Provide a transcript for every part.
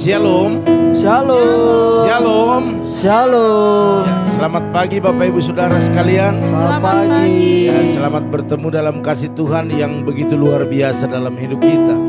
Shalom. Shalom. Shalom. Shalom. Ya, selamat pagi Bapak Ibu Saudara sekalian. Selamat pagi. Ya, selamat bertemu dalam kasih Tuhan yang begitu luar biasa dalam hidup kita.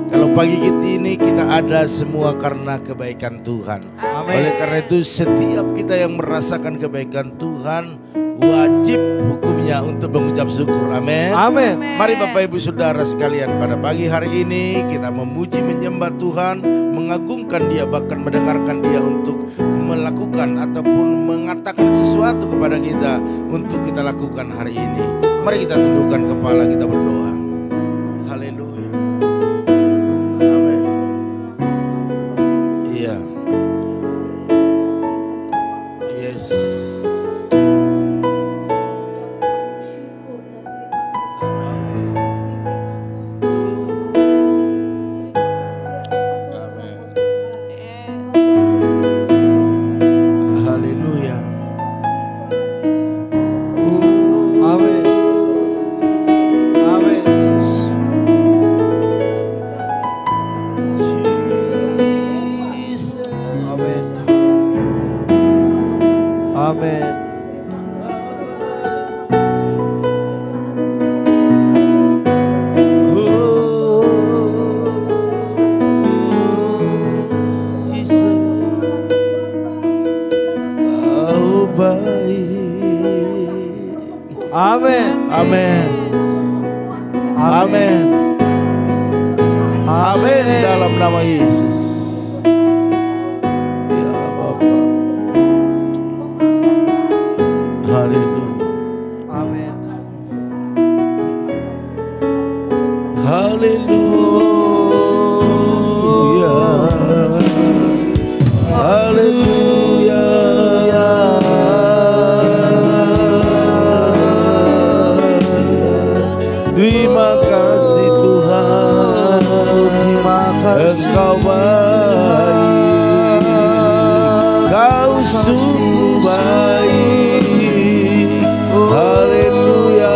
Kalau pagi ini kita ada semua karena kebaikan Tuhan. Amin. Oleh karena itu setiap kita yang merasakan kebaikan Tuhan wajib hukumnya untuk mengucap syukur. Amin. Amin. Mari Bapak Ibu Saudara sekalian, pada pagi hari ini kita memuji menyembah Tuhan, mengagungkan Dia, bahkan mendengarkan Dia untuk melakukan ataupun mengatakan sesuatu kepada kita untuk kita lakukan hari ini. Mari kita tundukkan kepala, kita berdoa. Haleluya. Amin. Iya. Yes. Amin. Amin. Amin. Amin dalam nama Yesus. Ya Bapa. Haleluya. Amin. Haleluya. Haleluya. Terima kasih Tuhan, Terima kasih Engkau baik, Kau sungguh baik. Haleluya.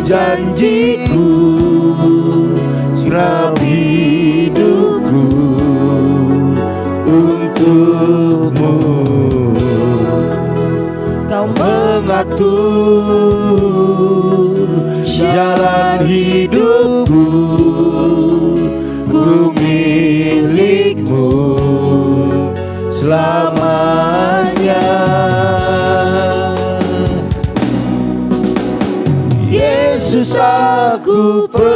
Janjiku selama hidupku untukmu, Kau mengatur jalan hidupku, ku milikmu selamanya. Yesus, aku percaya,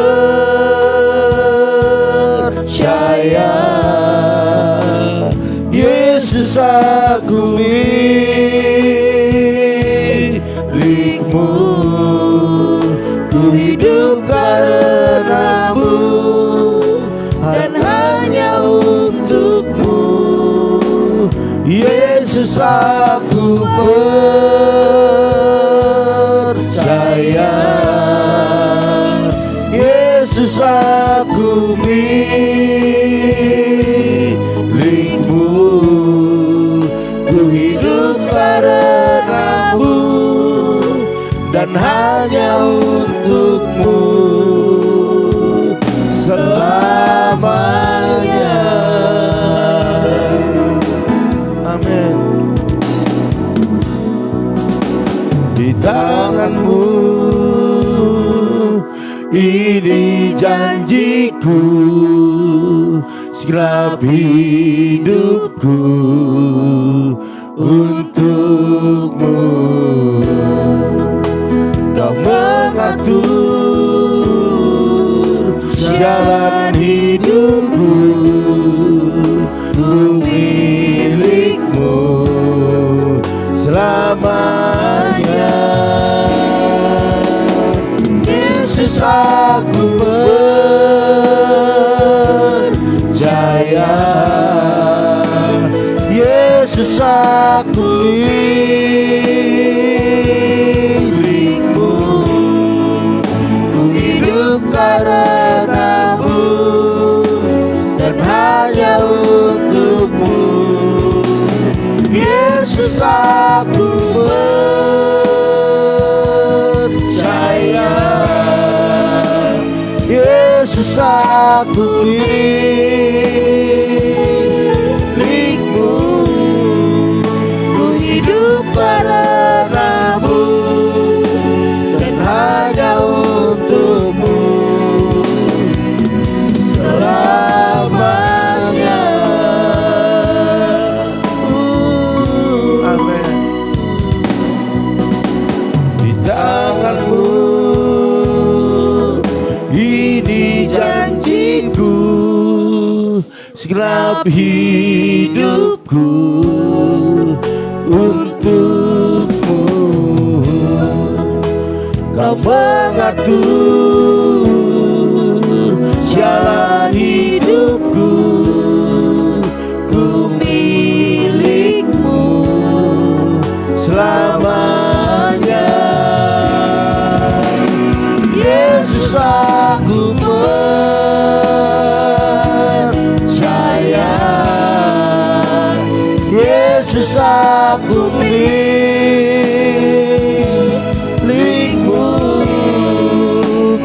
Yesus, aku milikmu, ku hidup karenamu. Yesus aku percaya, Yesus aku milikmu, ku hidup karenamu dan hanya untukmu selamanya. Amin. Di tanganmu ini janjiku, segenap hidupku untukmu. Kau mengatur jalan hidupku, ku milikmu selamanya. Yesus aku percaya, Yesus aku milikmu, ku hidup karenamu dan hanya untukmu. Yesus aku percaya, Yesus aku milikmu, ku hidup karenamu dan hanya untukmu selamanya. Amin. Di tanganmu ini janjiku, segenap hidupku untukmu. Kau mengatur jalan hidupku, ku milikmu selamanya. Yesus aku percaya, Yesus aku milikmu,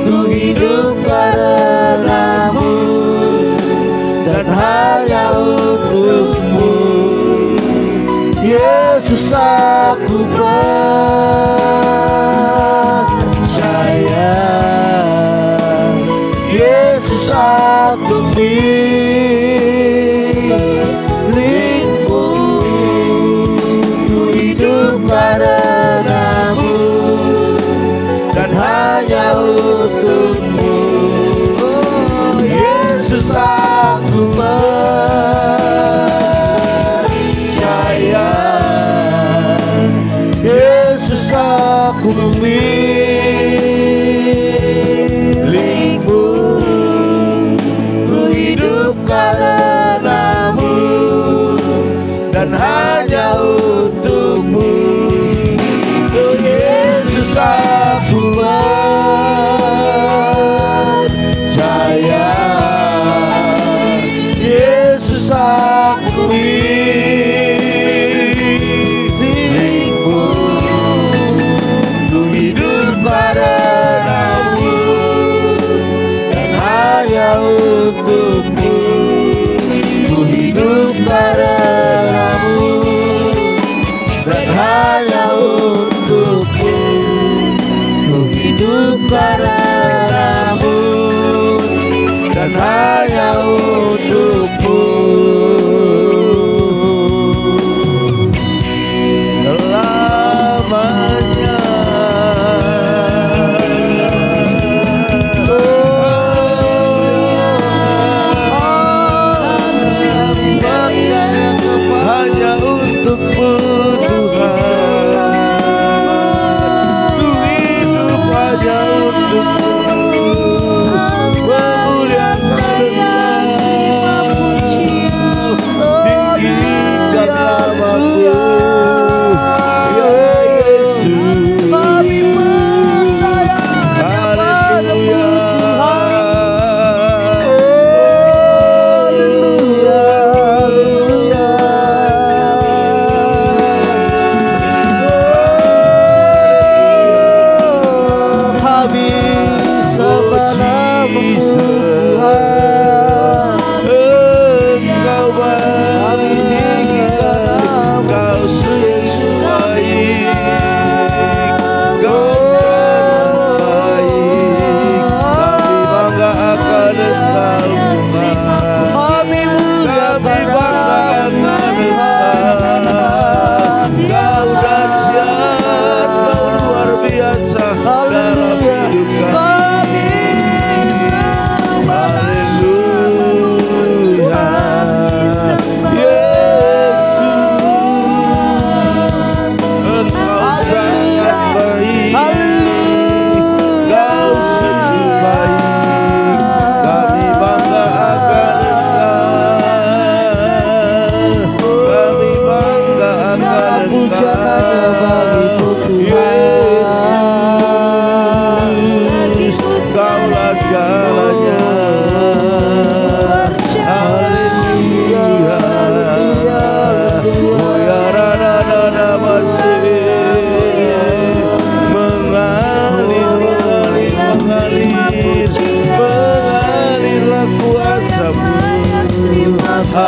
ku hidup karenamu dan hanya untukmu. Yesus aku percaya, Yesus aku milikmu, ku hidup karenamu dan hanya untukmu. Oh, Yesus aku percaya, Yesus aku milikmu, ku hidup karenamu dan hanya untukmu. Oh, Yesus aku percaya, Yesus aku milikmu, ku hidup karenamu dan hanya untukmu. Ku hidup karenamu dan hanya untukmu. Ku hidup karenamu dan hanya untukmu selamanya. Hanya untukmu Tuhan, ku hidup hanya untukmu, memuliakan Engkau.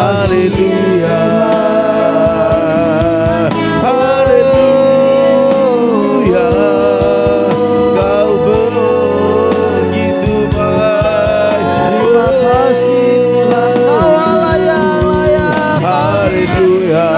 Haleluya, haleluya, Kau begitu baik. Terima kasih Tuhan, Kau Allah yang layak. Haleluya.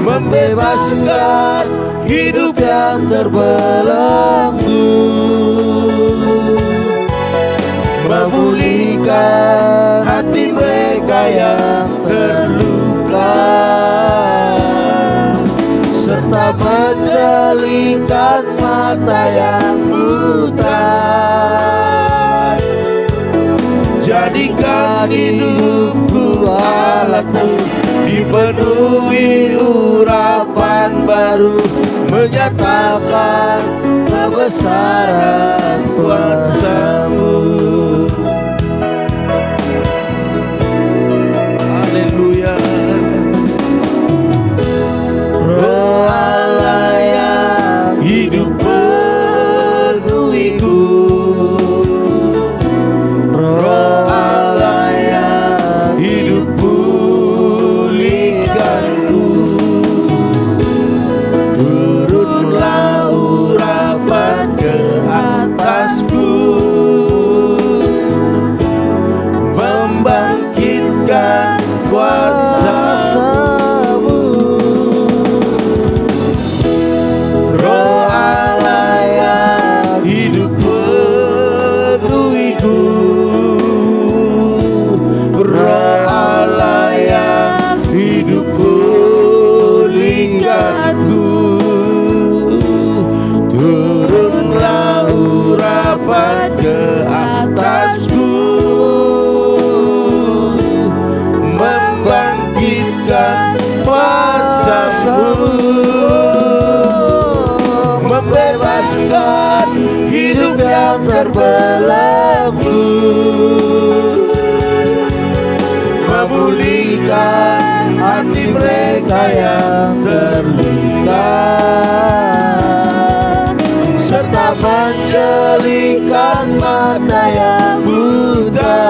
Membebaskan hidup yang terbelenggu, memulihkan hati mereka yang terluka, serta menjelikan mata yang buta. Jadikan hidupku alatmu dipenuhi urapan baru, menyatakan kebesaran kuasa-Mu. Haleluya. Roh Allah yang hidup penuhiku, Roh Allah yang hidup pulihkanku. Turunlah urapan ke atasku, membangkitkan kuasa-Mu. Roh Allah yang hidup penuhiku, Roh Allah yang hidup pulihkanku. Turunlah urapan ke atasku, membangkitkan kuasa-Mu, membebaskan hidup yang terbelenggu, memulihkan hati mereka yang terluka, serta menjelikan mata yang buta.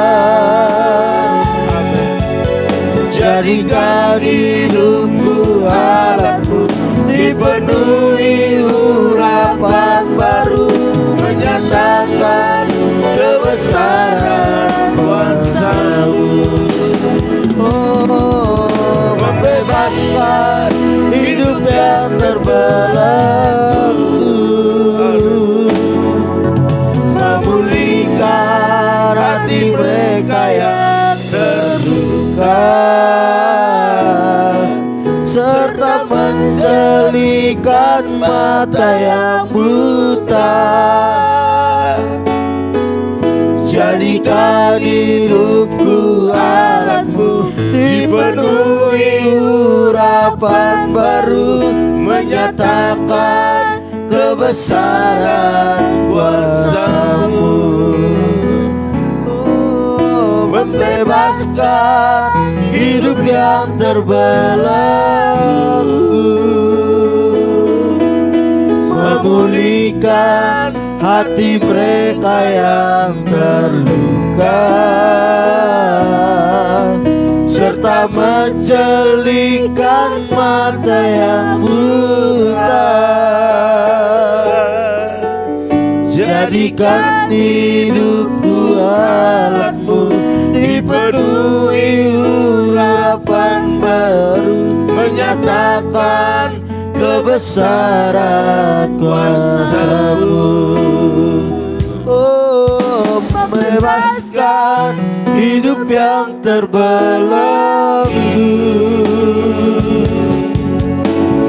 Jadikan hidupku alatmu, dipenuhi urapan baru, menyatakan kebesaran kuasa-Mu. Oh, membebaskan hidup yang terbelenggu, memulihkan hati mereka yang terluka, serta menjelikan mata yang buta. Jadikan hidupku alatmu, dipenuhi urapan baru, menyatakan kebesaran kuasa-Mu. Oh, membebaskan hidup yang terbelenggu, memulihkan hati mereka yang terluka, serta menjelikan mata yang buta. Jadikan hidupku alatmu, dipenuhi urapan baru, menyatakan kebesaran kuasa-Mu. Oh, membebaskan hidup yang terbelenggu,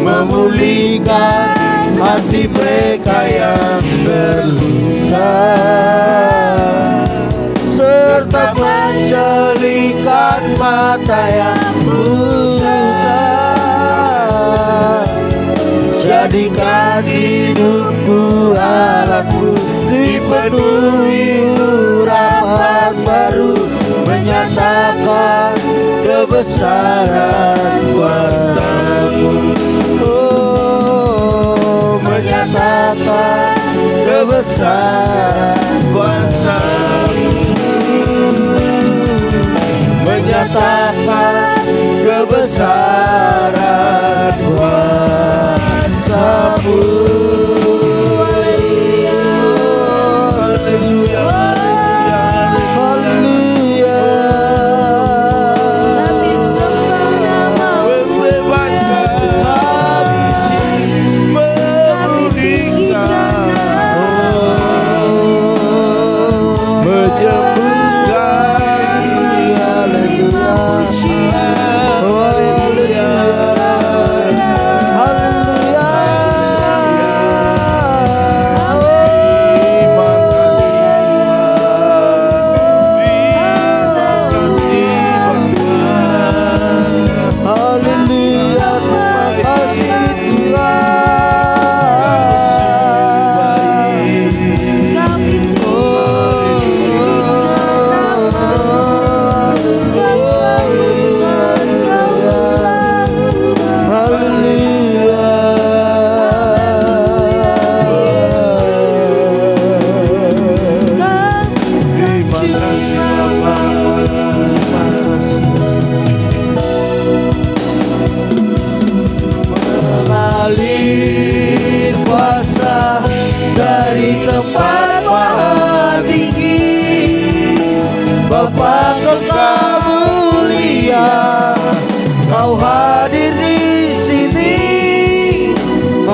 memulihkan hati mereka yang terluka, serta menjelikan mata yang buta. Jadikan hidupku alatmu, dipenuhi urapan baru, menyatakan kebesaran kuasa-Mu. Oh, menyatakan kebesaran kuasa-Mu, menyatakan kebesaran kuasa-Mu. Haleluya, haleluya.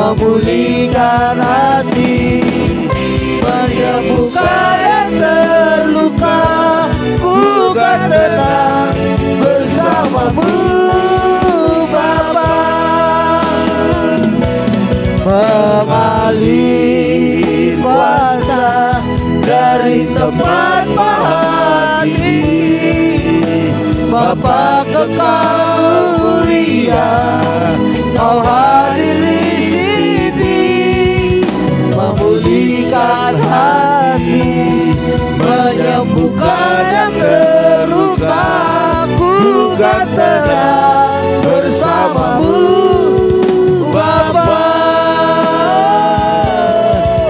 memulihkan hati, menyembuhkan yang terluka. Ku kan tenang bersamamu Bapa, mengalir kuasa dari tempat maha tinggi. Bapa kekal mulia, Kau hadir di sini, memulihkan hati, menyembuhkan yang terluka. Ku kan tenang bersamamu Bapa,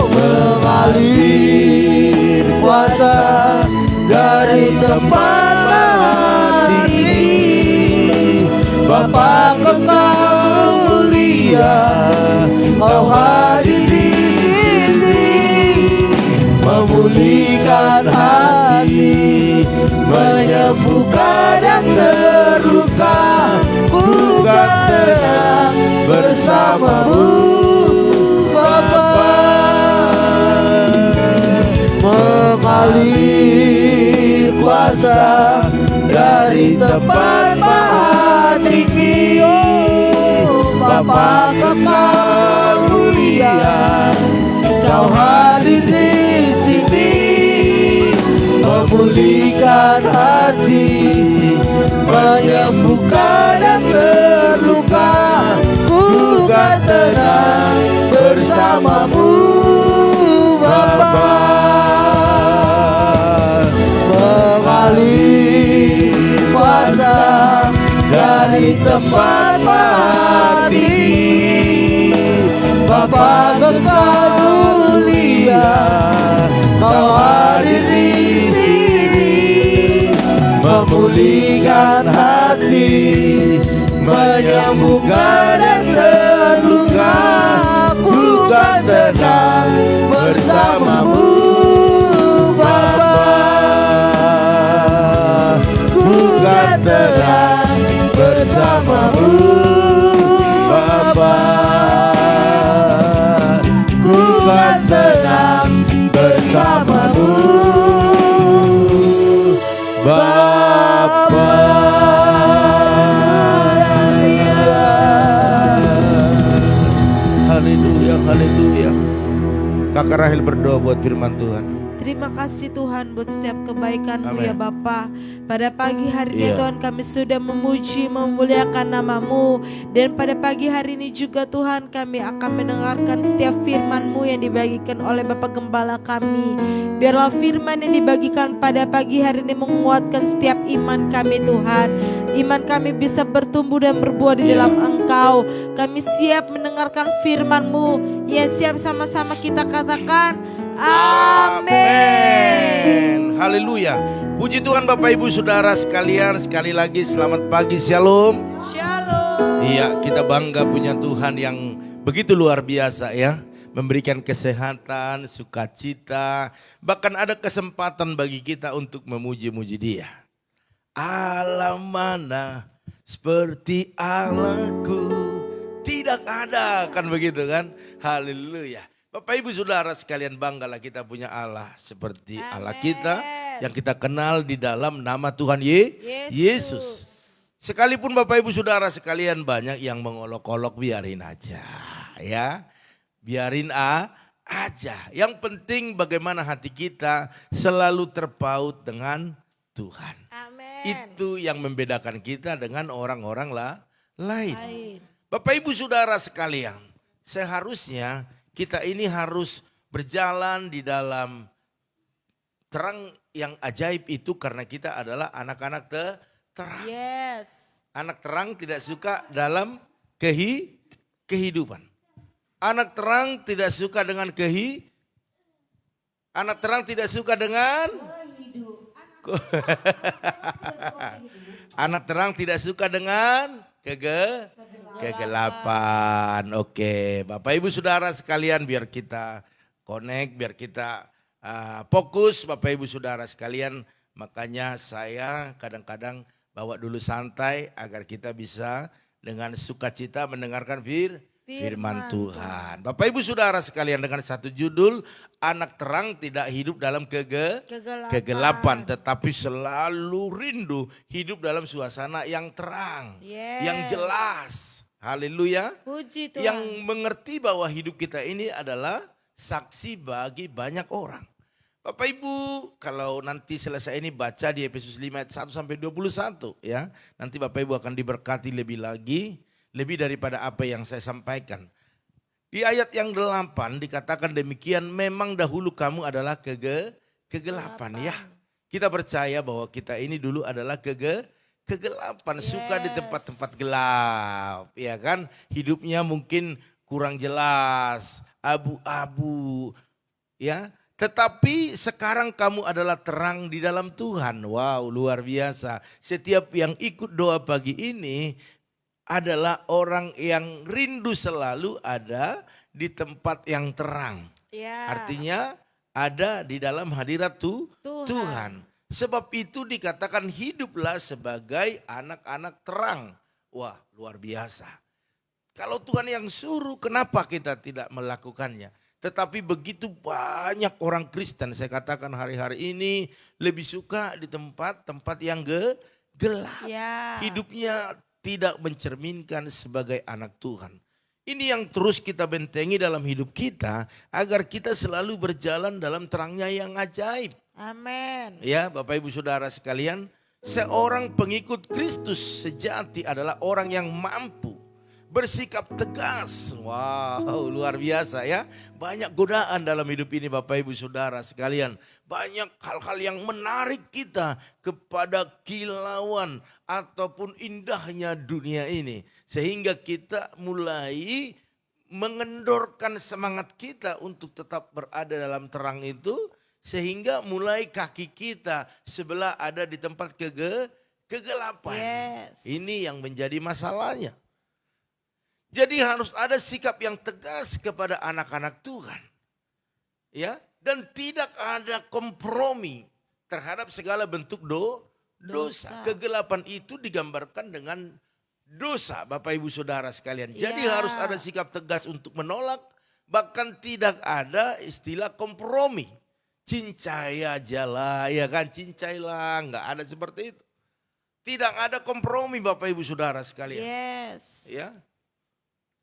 mengalir kuasa dari tempat hati. Bapa kekal mulia, Kau hadir di sini, memulihkan hati, menyembuhkan yang terluka. Ku kan tenang bersamamu Bapa, mengalir kuasa dari tempat maha tinggi. Bapa kekal mulia, Kau hadir di sini, memulihkan hati, menyembuhkan yang terluka. Ku kan tenang bersamamu Bapa, mengalir kuasa dari tempat maha tinggi. Bapa kekal mulia, Kau hadir di sini, memulihkan hati, menyembuhkan yang terluka. Ku kan tenang bersamamu Bapa, ku kan tenang bersamamu Bapa, ku kan tenang bersamamu Bapa. Haleluya, haleluya. Kakak Rahel berdoa buat firman Tuhan. Terima kasih Tuhan buat setiap kebaikan-Mu Amin. ya Bapa. Pada pagi hari ini Iya. Tuhan kami sudah memuji, memuliakan nama-Mu. Dan pada pagi hari ini juga Tuhan kami akan mendengarkan setiap firman-Mu yang dibagikan oleh Bapak Gembala kami. Biarlah firman yang dibagikan pada pagi hari ini menguatkan setiap iman kami Tuhan. Iman kami bisa bertumbuh dan berbuah di dalam Engkau. Kami siap mendengarkan firman-Mu. Ya, siap sama-sama kita katakan amin. Haleluya. Puji Tuhan Bapak Ibu Saudara sekalian, sekali lagi selamat pagi, shalom. Shalom. Iya, kita bangga punya Tuhan yang begitu luar biasa ya. Memberikan kesehatan, sukacita, bahkan ada kesempatan bagi kita untuk memuji-muji Dia. Allah mana seperti Allahku, tidak ada, kan begitu kan? Haleluya. Bapak Ibu Saudara sekalian, banggalah kita punya Allah seperti Allah kita yang kita kenal di dalam nama Tuhan Yesus. Sekalipun Bapak Ibu Saudara sekalian banyak yang mengolok-olok, biarin aja ya. Biarin aja. Yang penting bagaimana hati kita selalu terpaut dengan Tuhan. Amin. Itu yang membedakan kita dengan orang-orang lain. Bapak Ibu Saudara sekalian, seharusnya kita ini harus berjalan di dalam terang yang ajaib itu karena kita adalah anak-anak terang. Yes. Anak terang tidak suka dalam kehidupan. Anak terang tidak suka dengan Anak terang tidak suka dengan Anak terang tidak suka dengan kegelapan. Oke, Bapak Ibu Saudara sekalian, biar kita connect, biar kita fokus Bapak Ibu Saudara sekalian. Makanya saya kadang-kadang bawa dulu santai agar kita bisa dengan sukacita mendengarkan firman Tuhan. Bapak Ibu Saudara sekalian, dengan satu judul, anak terang tidak hidup dalam kegelapan, tetapi selalu rindu hidup dalam suasana yang terang, yang jelas. Haleluya. Puji Tuhan. Yang mengerti bahwa hidup kita ini adalah saksi bagi banyak orang. Bapak Ibu, kalau nanti selesai ini baca di Efesus 5 ayat 1 sampai 21 ya. Nanti Bapak Ibu akan diberkati lebih lagi, lebih daripada apa yang saya sampaikan. Di ayat yang 8 dikatakan demikian, memang dahulu kamu adalah kegelapan ya. Kita percaya bahwa kita ini dulu adalah kegelapan, suka di tempat-tempat gelap, ya kan? Hidupnya mungkin kurang jelas, abu-abu, ya. Tetapi sekarang kamu adalah terang di dalam Tuhan. Wow, luar biasa. Setiap yang ikut doa pagi ini adalah orang yang rindu selalu ada di tempat yang terang. Artinya ada di dalam hadirat Tuhan. Sebab itu dikatakan hiduplah sebagai anak-anak terang. Wah, luar biasa. Kalau Tuhan yang suruh, kenapa kita tidak melakukannya? Tetapi begitu banyak orang Kristen, saya katakan hari-hari ini lebih suka di tempat-tempat yang gelap. Hidupnya tidak mencerminkan sebagai anak Tuhan. Ini yang terus kita bentengi dalam hidup kita, agar kita selalu berjalan dalam terangnya yang ajaib. Amin. Ya, Bapak Ibu Saudara sekalian, seorang pengikut Kristus sejati adalah orang yang mampu bersikap tegas. Wow, luar biasa ya. Banyak godaan dalam hidup ini Bapak Ibu Saudara sekalian. Banyak hal-hal yang menarik kita kepada kilauan ataupun indahnya dunia ini. Sehingga kita mulai mengendorkan semangat kita untuk tetap berada dalam terang itu. Sehingga mulai kaki kita sebelah ada di tempat kegelapan. Ini yang menjadi masalahnya. Jadi harus ada sikap yang tegas kepada anak-anak Tuhan. Ya, dan tidak ada kompromi terhadap segala bentuk dosa. Kegelapan itu digambarkan dengan dosa, Bapak Ibu Saudara sekalian. Jadi harus ada sikap tegas untuk menolak, bahkan tidak ada istilah kompromi. Cincai aja lah, ya kan, cincailah, enggak ada seperti itu. Tidak ada kompromi Bapak Ibu Saudara sekalian. Ya.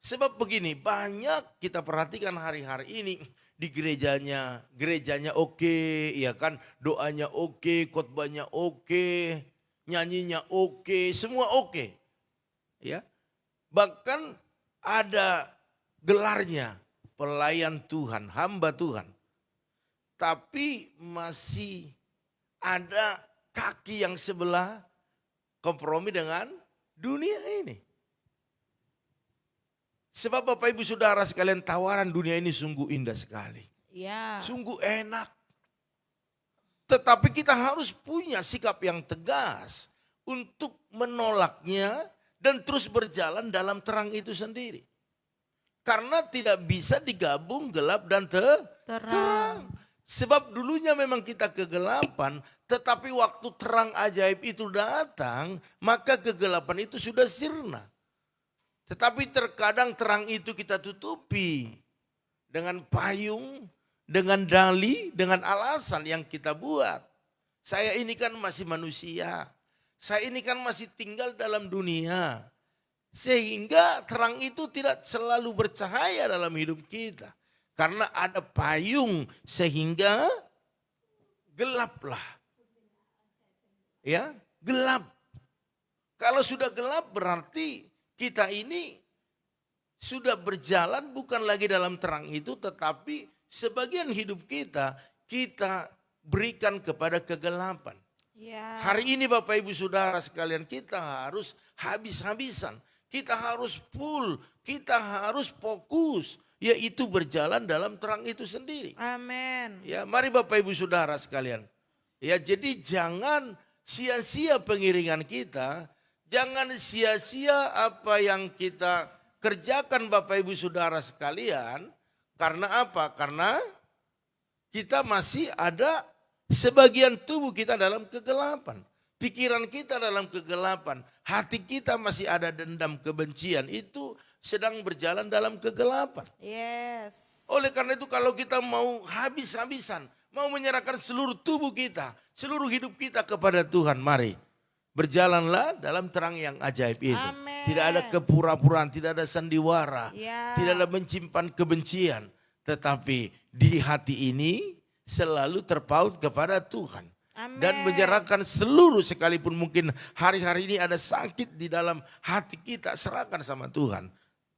Sebab begini, banyak kita perhatikan hari-hari ini di gerejanya oke, ya kan, doanya oke, khotbahnya oke, nyanyinya oke, semua oke. Ya. Bahkan ada gelarnya pelayan Tuhan, hamba Tuhan. Tapi masih ada kaki yang sebelah kompromi dengan dunia ini. Sebab Bapak Ibu Saudara sekalian, tawaran dunia ini sungguh indah sekali. Sungguh enak. Tetapi kita harus punya sikap yang tegas untuk menolaknya dan terus berjalan dalam terang itu sendiri. Karena tidak bisa digabung gelap dan terang. Sebab dulunya memang kita kegelapan, tetapi waktu terang ajaib itu datang, maka kegelapan itu sudah sirna. Tetapi terkadang terang itu kita tutupi dengan payung, dengan dali, dengan alasan yang kita buat. Saya ini kan masih manusia, saya ini kan masih tinggal dalam dunia. Sehingga terang itu tidak selalu bercahaya dalam hidup kita. Karena ada payung sehingga gelaplah. Ya, gelap. Kalau sudah gelap berarti kita ini sudah berjalan bukan lagi dalam terang itu, tetapi sebagian hidup kita berikan kepada kegelapan. Hari ini Bapak Ibu Saudara sekalian, kita harus habis-habisan. Kita harus full, kita harus fokus. Yaitu berjalan dalam terang itu sendiri. Amin. Ya, mari Bapak Ibu Saudara sekalian. Ya, jadi jangan sia-sia pengiringan kita, jangan sia-sia apa yang kita kerjakan Bapak Ibu Saudara sekalian. Karena apa? Karena kita masih ada sebagian tubuh kita dalam kegelapan. Pikiran kita dalam kegelapan, hati kita masih ada dendam kebencian. Itu sedang berjalan dalam kegelapan. Yes. Oleh karena itu kalau kita mau habis-habisan, mau menyerahkan seluruh tubuh kita, seluruh hidup kita kepada Tuhan, mari berjalanlah dalam terang yang ajaib itu. Amin. Tidak ada kepura-puraan, tidak ada sandiwara, Ya. tidak ada menyimpan kebencian. Tetapi di hati ini selalu terpaut kepada Tuhan. Amin. Dan menyerahkan seluruh, sekalipun mungkin hari-hari ini ada sakit di dalam hati kita, serahkan sama Tuhan.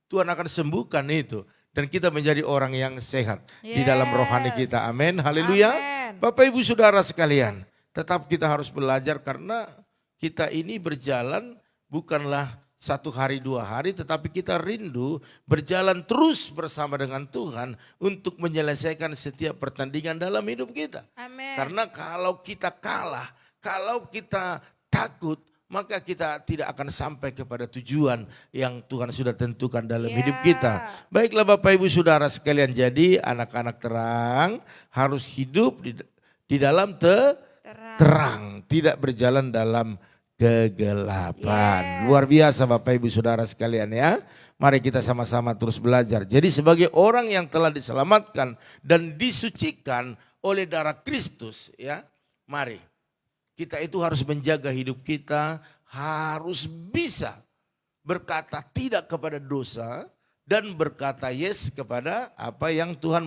Tuhan akan sembuhkan itu. Dan kita menjadi orang yang sehat di dalam rohani kita. Amin. Haleluya. Amin. Bapak Ibu Saudara sekalian, tetap kita harus belajar karena kita ini berjalan bukanlah 1 hari 2 hari, tetapi kita rindu berjalan terus bersama dengan Tuhan untuk menyelesaikan setiap pertandingan dalam hidup kita. Amin. Karena kalau kita kalah, kalau kita takut, maka kita tidak akan sampai kepada tujuan yang Tuhan sudah tentukan dalam Ya. hidup kita. Baiklah Bapak Ibu Saudara sekalian, jadi anak-anak terang harus hidup di dalam terang, tidak berjalan dalam kegelapan. Yes. Luar biasa Bapak Ibu Saudara sekalian ya. Mari kita sama-sama terus belajar. Jadi sebagai orang yang telah diselamatkan dan disucikan oleh darah Kristus ya, mari kita itu harus menjaga hidup kita, harus bisa berkata tidak kepada dosa dan berkata yes kepada apa yang Tuhan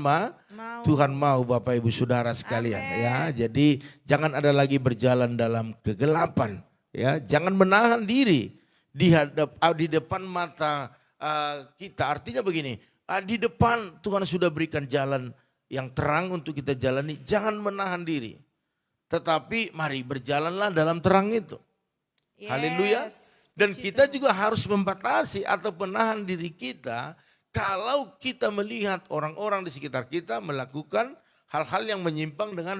mau Bapak Ibu Saudara sekalian. Amen. Ya. Jadi jangan ada lagi berjalan dalam kegelapan ya, jangan menahan diri di depan mata kita. Artinya begini, di depan Tuhan sudah berikan jalan yang terang untuk kita jalani, jangan menahan diri. Tetapi mari berjalanlah dalam terang itu. Yes. Haleluya. Dan Puji kita Tuhan. juga harus membatasi atau menahan diri kita kalau kita melihat orang-orang di sekitar kita melakukan hal-hal yang menyimpang dengan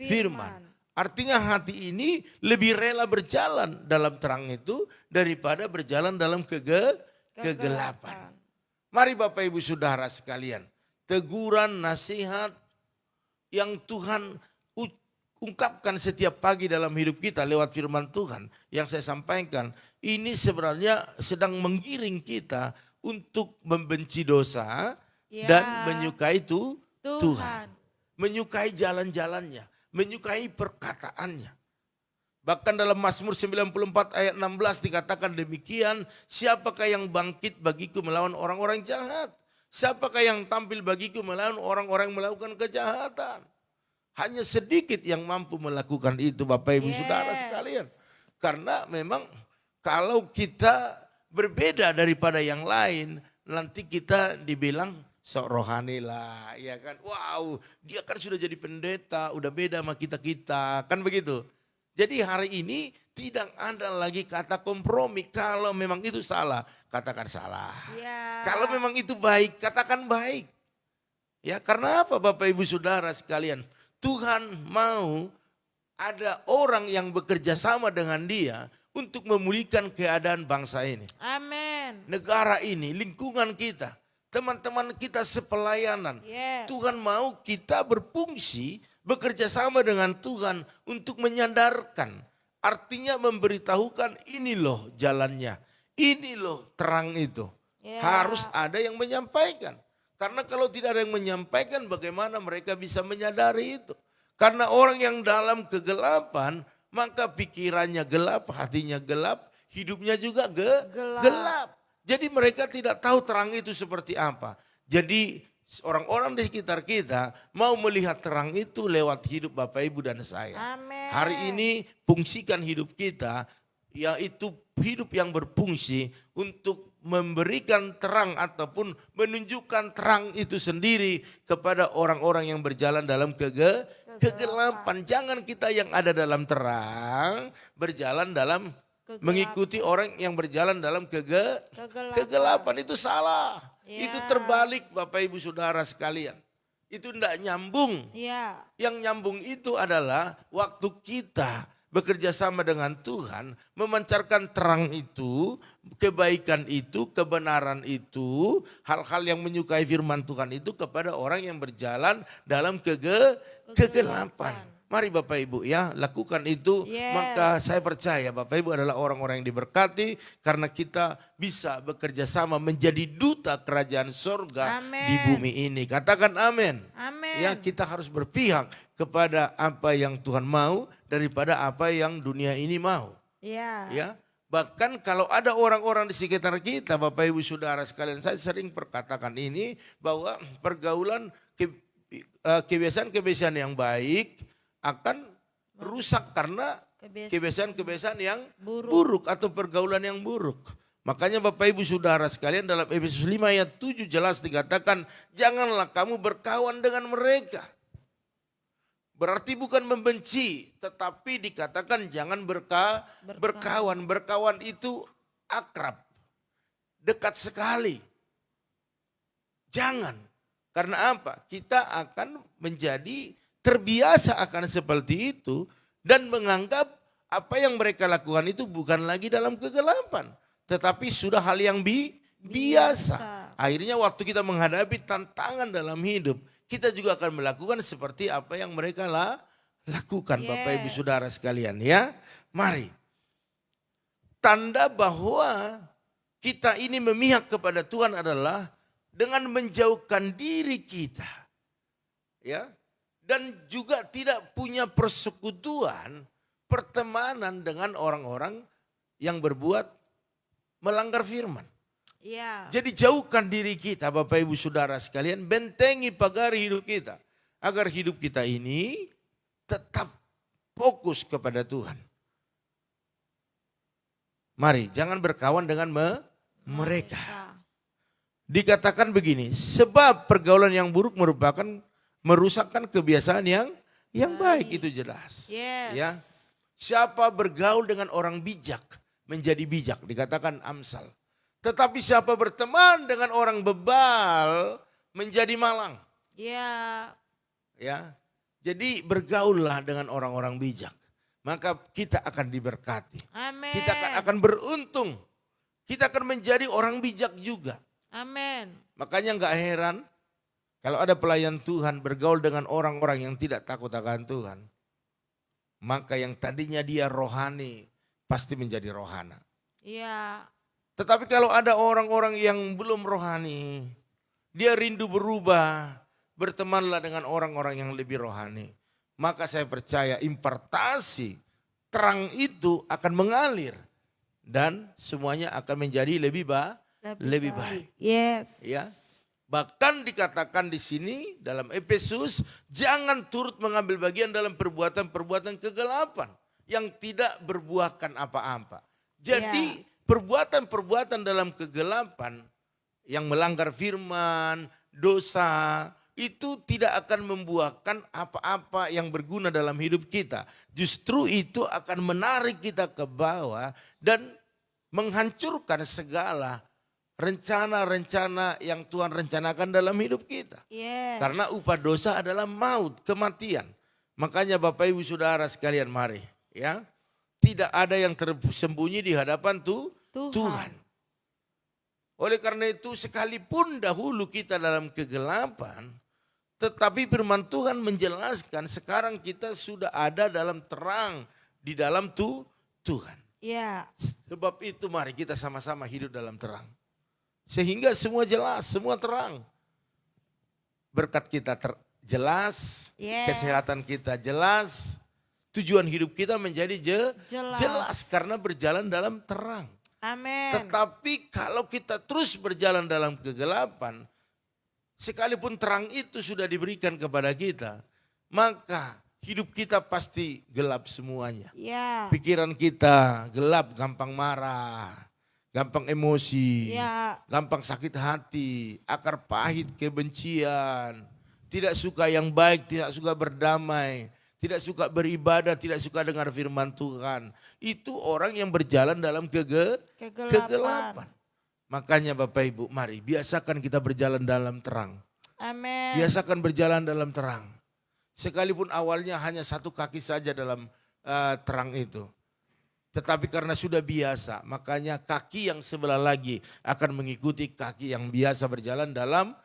firman. Artinya hati ini lebih rela berjalan dalam terang itu daripada berjalan dalam kegelapan. Mari Bapak Ibu Saudara sekalian, teguran, nasihat yang Tuhan ungkapkan setiap pagi dalam hidup kita lewat firman Tuhan yang saya sampaikan, ini sebenarnya sedang menggiring kita untuk membenci dosa Ya. dan menyukai Tuhan. Tuhan. Menyukai jalan-jalannya, menyukai perkataannya. Bahkan dalam Mazmur 94 ayat 16 dikatakan demikian, siapakah yang bangkit bagiku melawan orang-orang jahat? Siapakah yang tampil bagiku melawan orang-orang yang melakukan kejahatan? Hanya sedikit yang mampu melakukan itu Bapak Ibu Saudara sekalian. Karena memang kalau kita berbeda daripada yang lain, nanti kita dibilang sok rohani lah, ya kan? Wow, dia kan sudah jadi pendeta, udah beda sama kita-kita, kan begitu. Jadi hari ini tidak ada lagi kata kompromi. Kalau memang itu salah, katakan salah. Ya. Kalau memang itu baik, katakan baik. Ya, karena apa Bapak Ibu Saudara sekalian? Tuhan mau ada orang yang bekerja sama dengan dia untuk memulihkan keadaan bangsa ini. Amin. Negara ini, lingkungan kita, teman-teman kita sepelayanan. Yes. Tuhan mau kita berfungsi, bekerja sama dengan Tuhan untuk menyadarkan. Artinya memberitahukan ini loh jalannya, ini loh terang itu. Ya. Harus ada yang menyampaikan. Karena kalau tidak ada yang menyampaikan bagaimana mereka bisa menyadari itu. Karena orang yang dalam kegelapan maka pikirannya gelap, hatinya gelap, hidupnya juga gelap. Jadi mereka tidak tahu terang itu seperti apa. Jadi orang-orang di sekitar kita mau melihat terang itu lewat hidup Bapak Ibu dan saya. Amin. Hari ini fungsikan hidup kita, yaitu hidup yang berfungsi untuk memberikan terang ataupun menunjukkan terang itu sendiri kepada orang-orang yang berjalan dalam kegelapan. Jangan kita yang ada dalam terang berjalan dalam mengikuti orang yang berjalan dalam kegelapan. Itu salah. Ya. Itu terbalik Bapak Ibu Saudara sekalian. Itu tidak nyambung. Ya. Yang nyambung itu adalah waktu kita bekerja sama dengan Tuhan, memancarkan terang itu, kebaikan itu, kebenaran itu, hal-hal yang menyukai firman Tuhan itu kepada orang yang berjalan dalam kegelapan. Mari Bapak Ibu ya, lakukan itu. Yes. Maka saya percaya Bapak Ibu adalah orang-orang yang diberkati karena kita bisa bekerja sama menjadi duta kerajaan sorga Amen. di bumi ini. Katakan amin. Amin. Ya, kita harus berpihak kepada apa yang Tuhan mau daripada apa yang dunia ini mau. Ya. Ya, bahkan kalau ada orang-orang di sekitar kita, Bapak Ibu Saudara sekalian, saya sering perkatakan ini bahwa pergaulan kebiasaan-kebiasaan yang baik akan rusak karena kebiasaan-kebiasaan yang buruk atau pergaulan yang buruk. Makanya Bapak Ibu Saudara sekalian, dalam Efesus 5 ayat 7 jelas dikatakan, janganlah kamu berkawan dengan mereka. Berarti bukan membenci, tetapi dikatakan jangan berkawan. Berkawan itu akrab, dekat sekali. Jangan. Karena apa? Kita akan menjadi terbiasa akan seperti itu dan menganggap apa yang mereka lakukan itu bukan lagi dalam kegelapan, tetapi sudah hal yang biasa. Akhirnya waktu kita menghadapi tantangan dalam hidup, kita juga akan melakukan seperti apa yang mereka lakukan. Bapak Ibu Saudara sekalian ya. Mari. Tanda bahwa kita ini memihak kepada Tuhan adalah dengan menjauhkan diri kita. Ya. Dan juga tidak punya persekutuan, pertemanan dengan orang-orang yang berbuat melanggar firman. Ya. Jadi jauhkan diri kita Bapak Ibu Saudara sekalian, bentengi pagar hidup kita. Agar hidup kita ini tetap fokus kepada Tuhan. Mari jangan berkawan dengan mereka. Dikatakan begini, sebab pergaulan yang buruk merusakkan kebiasaan yang baik, itu jelas. Yes. Ya. Siapa bergaul dengan orang bijak menjadi bijak, dikatakan Amsal. Tetapi siapa berteman dengan orang bebal menjadi malang. Ya. Ya. Jadi bergaullah dengan orang-orang bijak. Maka kita akan diberkati. Amin. Kita akan beruntung. Kita akan menjadi orang bijak juga. Amin. Makanya enggak heran kalau ada pelayan Tuhan bergaul dengan orang-orang yang tidak takut akan Tuhan. Maka yang tadinya dia rohani pasti menjadi rohana. Iya. Tetapi kalau ada orang-orang yang belum rohani, dia rindu berubah, bertemanlah dengan orang-orang yang lebih rohani. Maka saya percaya impartasi terang itu akan mengalir dan semuanya akan menjadi lebih baik. Yes. Ya. Bahkan dikatakan di sini dalam Efesus, jangan turut mengambil bagian dalam perbuatan-perbuatan kegelapan yang tidak berbuahkan apa-apa. Jadi perbuatan-perbuatan dalam kegelapan yang melanggar firman, dosa, itu tidak akan membuahkan apa-apa yang berguna dalam hidup kita. Justru itu akan menarik kita ke bawah dan menghancurkan segala rencana-rencana yang Tuhan rencanakan dalam hidup kita. Yes. Karena upah dosa adalah maut, kematian. Makanya Bapak Ibu Saudara sekalian mari. Ya, tidak ada yang tersembunyi di hadapan Tuhan. Oleh karena itu sekalipun dahulu kita dalam kegelapan, tetapi firman Tuhan menjelaskan sekarang kita sudah ada dalam terang di dalam Tuhan. Ya. Sebab itu mari kita sama-sama hidup dalam terang. Sehingga semua jelas, semua terang. Berkat kita jelas, kesehatan kita jelas, tujuan hidup kita menjadi jelas karena berjalan dalam terang. Amin. Tetapi kalau kita terus berjalan dalam kegelapan, sekalipun terang itu sudah diberikan kepada kita, maka hidup kita pasti gelap semuanya. Ya. Pikiran kita gelap, gampang marah, gampang emosi, gampang sakit hati, akar pahit, kebencian, tidak suka yang baik, tidak suka berdamai, tidak suka beribadah, tidak suka dengar firman Tuhan. Itu orang yang berjalan dalam kegelapan. Makanya Bapak Ibu, mari biasakan kita berjalan dalam terang. Amin. Biasakan berjalan dalam terang. Sekalipun awalnya hanya satu kaki saja dalam terang itu. Tetapi karena sudah biasa, makanya kaki yang sebelah lagi akan mengikuti kaki yang biasa berjalan dalam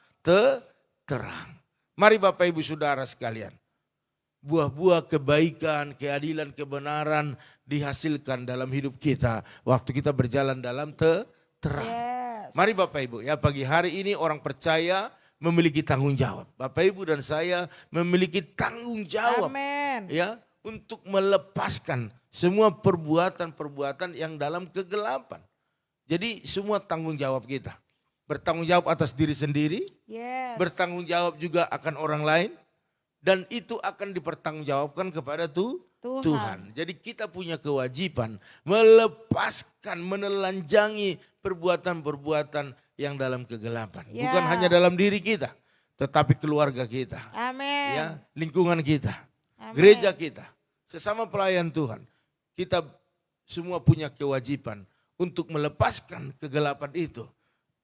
terang. Mari Bapak Ibu Saudara sekalian. buah-buah kebaikan, keadilan, kebenaran dihasilkan dalam hidup kita waktu kita berjalan dalam terang. Yes. Mari Bapak Ibu ya, pagi hari ini orang percaya memiliki tanggung jawab. Bapak Ibu dan saya memiliki tanggung jawab Amin. ya untuk melepaskan semua perbuatan-perbuatan yang dalam kegelapan. Jadi semua tanggung jawab kita. Bertanggung jawab atas diri sendiri, Yes. bertanggung jawab juga akan orang lain, dan itu akan dipertanggungjawabkan kepada Tuhan. Jadi kita punya kewajiban melepaskan, menelanjangi perbuatan-perbuatan yang dalam kegelapan. Ya. Bukan hanya dalam diri kita, tetapi keluarga kita, Amin. ya, lingkungan kita, Amin. gereja kita, sesama pelayan Tuhan. Kita semua punya kewajiban untuk melepaskan kegelapan itu.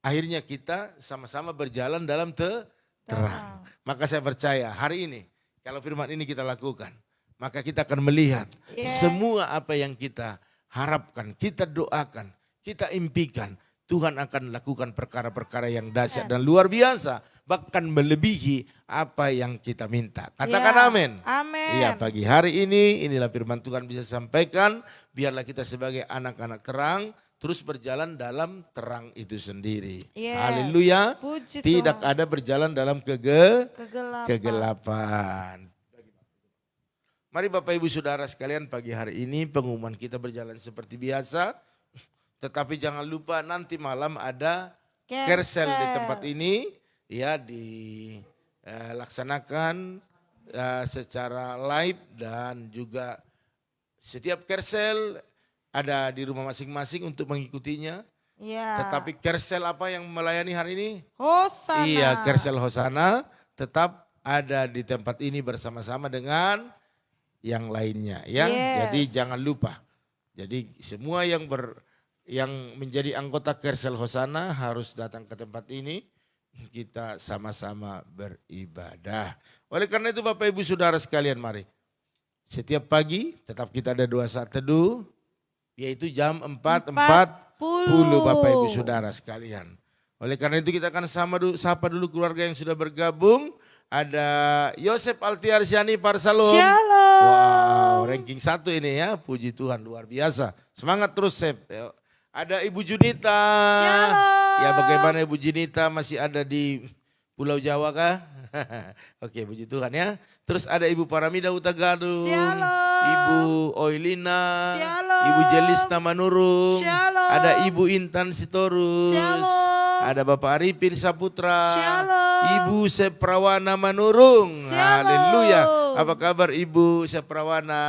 Akhirnya kita sama-sama berjalan dalam terang. Maka saya percaya hari ini kalau firman ini kita lakukan, maka kita akan melihat semua apa yang kita harapkan, kita doakan, kita impikan. Tuhan akan lakukan perkara-perkara yang dahsyat dan luar biasa, bahkan melebihi apa yang kita minta. Katakan amin. Amin. Iya, pagi hari ini inilah firman Tuhan bisa sampaikan. Biarlah kita sebagai anak-anak terang terus berjalan dalam terang itu sendiri. Yes. Haleluya. Puji Tidak Tuhan. ada berjalan dalam Kegelapan. kegelapan. Mari Bapak Ibu Saudara sekalian, pagi hari ini pengumuman kita berjalan seperti biasa. Tetapi jangan lupa nanti malam ada kersel di tempat ini. Ya, dilaksanakan secara live dan juga setiap kersel ada di rumah masing-masing untuk mengikutinya. Ya. Tetapi kersel apa yang melayani hari ini? Hosana. Iya, kersel Hosana tetap ada di tempat ini bersama-sama dengan yang lainnya ya. Yes. Jadi jangan lupa. Jadi semua yang menjadi anggota kersel Hosana harus datang ke tempat ini. Kita sama-sama beribadah. Oleh karena itu Bapak Ibu Saudara sekalian, mari. Setiap pagi tetap kita ada doa saat teduh, yaitu jam 4.40 Bapak Ibu Saudara sekalian. Oleh karena itu kita akan sapa dulu keluarga yang sudah bergabung. Ada Yosef Altiarsiani Parsalon. Shalom. Wow, ranking 1 ini ya, puji Tuhan luar biasa. Semangat terus Sep. Ada Ibu Junita. Shalom. Ya, bagaimana Ibu Junita, masih ada di Pulau Jawa kah? Oke, puji Tuhan ya. Terus ada Ibu Paramida Utagadung. Shalom. Ibu Oilina. Shalom. Ibu Jelista Manurung. Shalom. Ada Ibu Intan Sitorus. Shalom. Ada Bapak Arifin Saputra. Shalom. Ibu Seprawana Manurung. Shalom. Haleluya. Apa kabar Ibu Seprawana?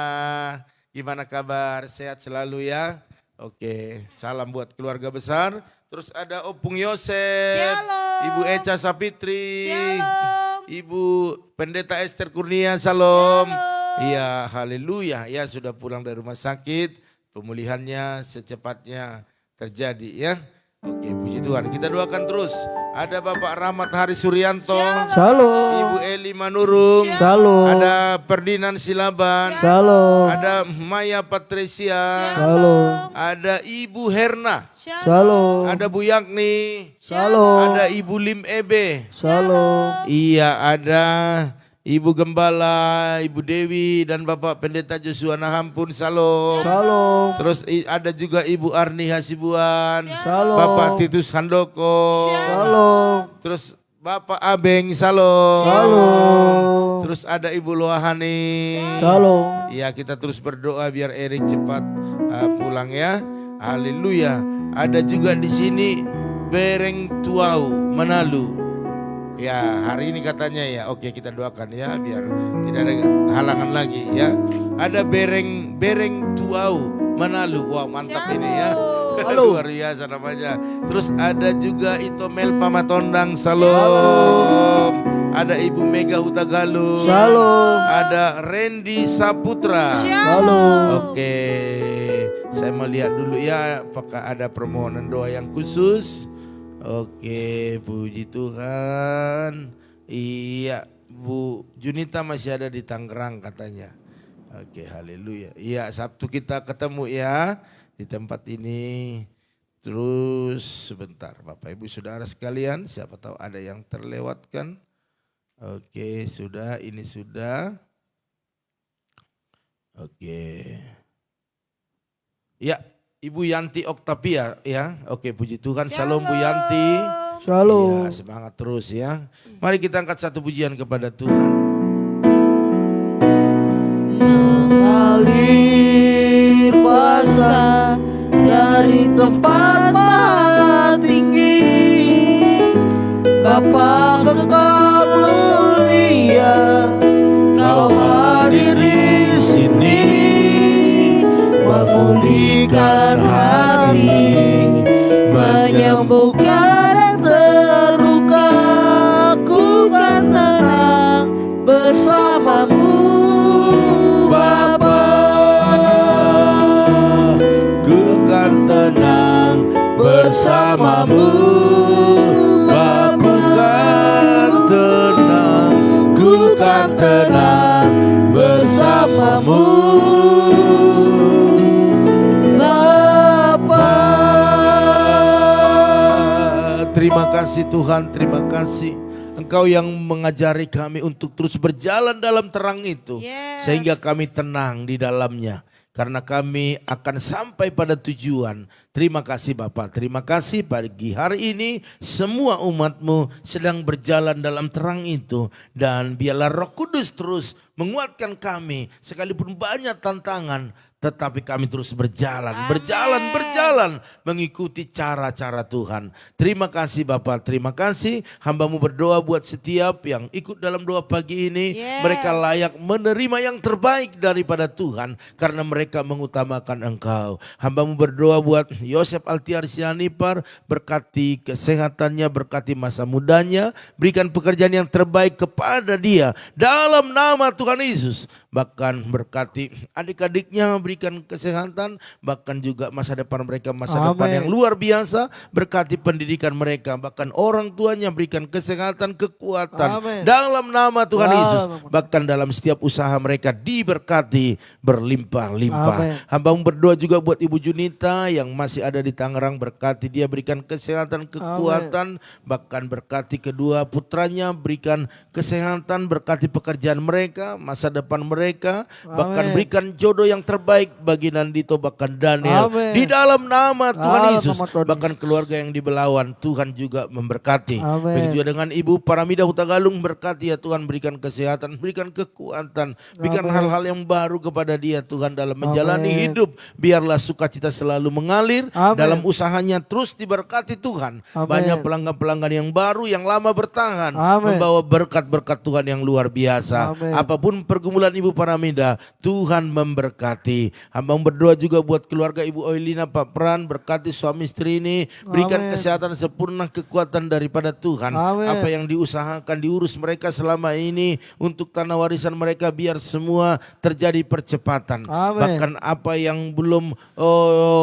Gimana kabar? Sehat selalu ya? Oke, salam buat keluarga besar. Terus ada Opung Yosef. Shalom. Ibu Eca Sapitri. Shalom. Ibu Pendeta Esther Kurnia, salam. Shalom. Iya, haleluya. Ya, sudah pulang dari rumah sakit. Pemulihannya secepatnya terjadi ya. Oke, puji Tuhan. Kita doakan terus. Ada Bapak Rahmat Hari Suryanto. Shalom. Ibu Eli Manurung. Shalom. Ada Perdinan Silaban. Shalom. Ada Maya Patricia. Shalom. Ada Ibu Herna. Shalom. Ada Bu Yakni. Shalom. Ada Ibu Lim Ebe. Shalom. Iya, ada Ibu Gembala, Ibu Dewi, dan Bapak Pendeta Joshua Nahampun, salam. Shalom. Terus ada juga Ibu Arni Hasibuan, Shalom. Bapak Titus Handoko, Shalom. terus Bapak Abeng, salam. Shalom. Terus ada Ibu Loahani. Shalom. Ya, kita terus berdoa biar Erik cepat pulang ya. Haleluya. Ada juga di sini Bereng Tuau, Manalu. Ya, hari ini katanya ya, oke kita doakan ya biar tidak ada halangan lagi ya. Ada Bereng Tuau, Manalu. Wow, mantap ini ya. Luar biasa namanya. Terus ada juga Itomel Pamatondang, salam. Ada Ibu Mega Hutagalung. Shalom. Ada Randy Saputra. Shalom. Oke, saya mau lihat dulu ya apakah ada permohonan doa yang khusus. Oke, puji Tuhan. Iya, Bu Junita masih ada di Tangerang katanya. Oke, haleluya. Iya, Sabtu kita ketemu ya di tempat ini. Terus sebentar, Bapak Ibu Saudara sekalian, siapa tahu ada yang terlewatkan. Oke, sudah, ini sudah. Oke. Ya, Ibu Yanti Oktavia ya. Oke, puji Tuhan. Shalom Bu Yanti. Shalom. Ya, semangat terus ya. Mari kita angkat satu pujian kepada Tuhan. Mengalir kuasa dari tempat maha tinggi, Bapa kekal mulia, Kau hadir di sini, memulihkan hati, menyembuhkan yang terluka. Ku kan tenang bersamamu, Bapa. Ku kan tenang bersamamu. Aku kan tenang, ku kan tenang bersamamu. Bapa. Terima kasih Tuhan, terima kasih. Engkau yang mengajari kami untuk terus berjalan dalam terang itu. Yes. Sehingga kami tenang di dalamnya. Karena kami akan sampai pada tujuan. Terima kasih Bapak, terima kasih pagi hari ini semua umat-Mu sedang berjalan dalam terang itu. Dan biarlah Roh Kudus terus menguatkan kami sekalipun banyak tantangan. Tetapi kami terus berjalan, berjalan mengikuti cara-cara Tuhan. Terima kasih Bapak, terima kasih. Hamba-Mu berdoa buat setiap yang ikut dalam doa pagi ini. Yes. Mereka layak menerima yang terbaik daripada Tuhan. Karena mereka mengutamakan Engkau. Hamba-Mu berdoa buat Yosef Altiar Sianipar. Berkati kesehatannya, berkati masa mudanya. Berikan pekerjaan yang terbaik kepada dia. Dalam nama Tuhan Yesus. Bahkan berkati adik-adiknya, berikan kesehatan, bahkan juga masa depan mereka, masa depan yang luar biasa. Berkati pendidikan mereka, bahkan orang tuanya berikan kesehatan, kekuatan. Dalam nama Tuhan Yesus. Bahkan dalam setiap usaha mereka diberkati berlimpah-limpah. Hamba-Mu berdoa juga buat Ibu Junita yang masih ada di Tangerang. Berkati dia, berikan kesehatan, kekuatan. Bahkan berkati kedua putranya, berikan kesehatan, berkati pekerjaan mereka, masa depan mereka. Bahkan berikan jodoh yang terbaik bagi Nandito, bahkan Daniel. Di dalam nama Tuhan Yesus. Bahkan keluarga yang di Belawan, Tuhan juga memberkati. Begitu juga dengan Ibu Paramida Hutagalung, berkati ya Tuhan, berikan kesehatan, berikan kekuatan, berikan hal-hal yang baru kepada dia Tuhan dalam menjalani hidup. Biarlah sukacita selalu mengalir dalam usahanya, terus diberkati Tuhan. Banyak pelanggan-pelanggan yang baru, yang lama bertahan, membawa berkat-berkat Tuhan yang luar biasa. Apapun pergumulan Ibu Paramida, Tuhan memberkati. Hamba berdoa juga buat keluarga Ibu Oilina, Pak Pran, berkati suami istri ini, berikan kesehatan sempurna, kekuatan daripada Tuhan. Apa yang diusahakan, diurus mereka selama ini untuk tanah warisan mereka, biar semua terjadi percepatan. Bahkan apa yang belum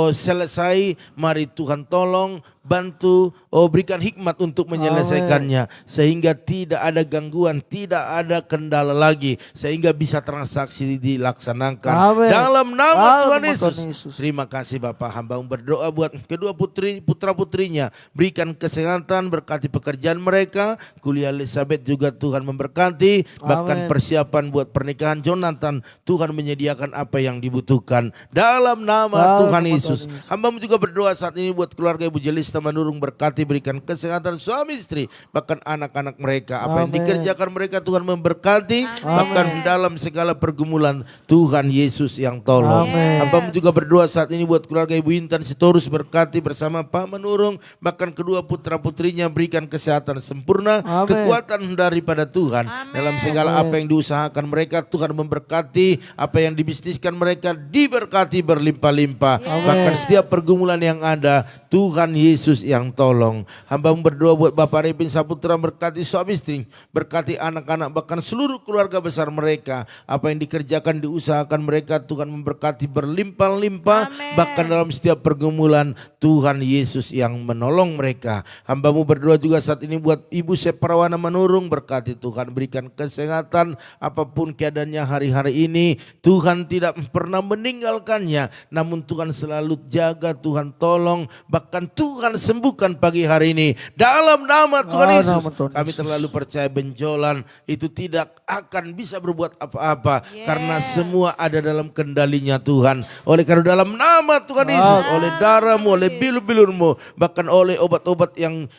selesai, mari Tuhan tolong, bantu, berikan hikmat untuk menyelesaikannya. Sehingga tidak ada gangguan, tidak ada kendala lagi. Sehingga bisa transaksi dilaksanakan. Dalam nama Tuhan Yesus. Terima kasih Bapak. Hamba berdoa buat kedua putra-putrinya. Berikan kesehatan, berkati pekerjaan mereka. Kuliah Elizabeth juga Tuhan memberkati. Bahkan persiapan buat pernikahan Jonathan, Tuhan menyediakan apa yang dibutuhkan. Dalam nama Tuhan Yesus. Hamba juga berdoa saat ini buat keluarga Ibu Jelista Manurung, berkati, berikan kesehatan suami istri, bahkan anak-anak mereka. Apa yang dikerjakan mereka Tuhan memberkati. Bahkan dalam segala pergumulan Tuhan Yesus yang tolong. Hamba juga berdoa saat ini buat keluarga Ibu Intan Sitorus, berkati bersama Pak Manurung, bahkan kedua putra-putrinya, berikan kesehatan sempurna, kekuatan daripada Tuhan. Dalam segala apa yang diusahakan mereka, Tuhan memberkati. Apa yang dibisniskan mereka diberkati berlimpah-limpah. Bahkan setiap pergumulan yang ada, Tuhan Yesus yang tolong. Hamba berdoa buat Bapak Repin Saputra, berkati suami istri, berkati anak-anak, bahkan seluruh keluarga besar mereka. Apa yang dikerjakan, diusahakan mereka, Tuhan memberkati berlimpah-limpah. Bahkan dalam setiap pergumulan, Tuhan Yesus yang menolong mereka. Hamba-Mu berdoa juga saat ini buat Ibu Separawana Manurung, berkati Tuhan, berikan kesehatan. Apapun keadaannya hari-hari ini, Tuhan tidak pernah meninggalkannya. Namun Tuhan selalu jaga, Tuhan tolong. Bahkan Tuhan Tuhan sembuhkan pagi hari ini. Dalam nama Tuhan Oh, Yesus. nama Tuhan Kami Yesus. terlalu percaya benjolan itu tidak akan bisa berbuat apa-apa. Karena semua ada dalam kendalinya Tuhan. Oleh karena dalam nama Tuhan Yesus. Oleh darahmu, oleh bilur-bilurmu. Bahkan oleh obat-obat yang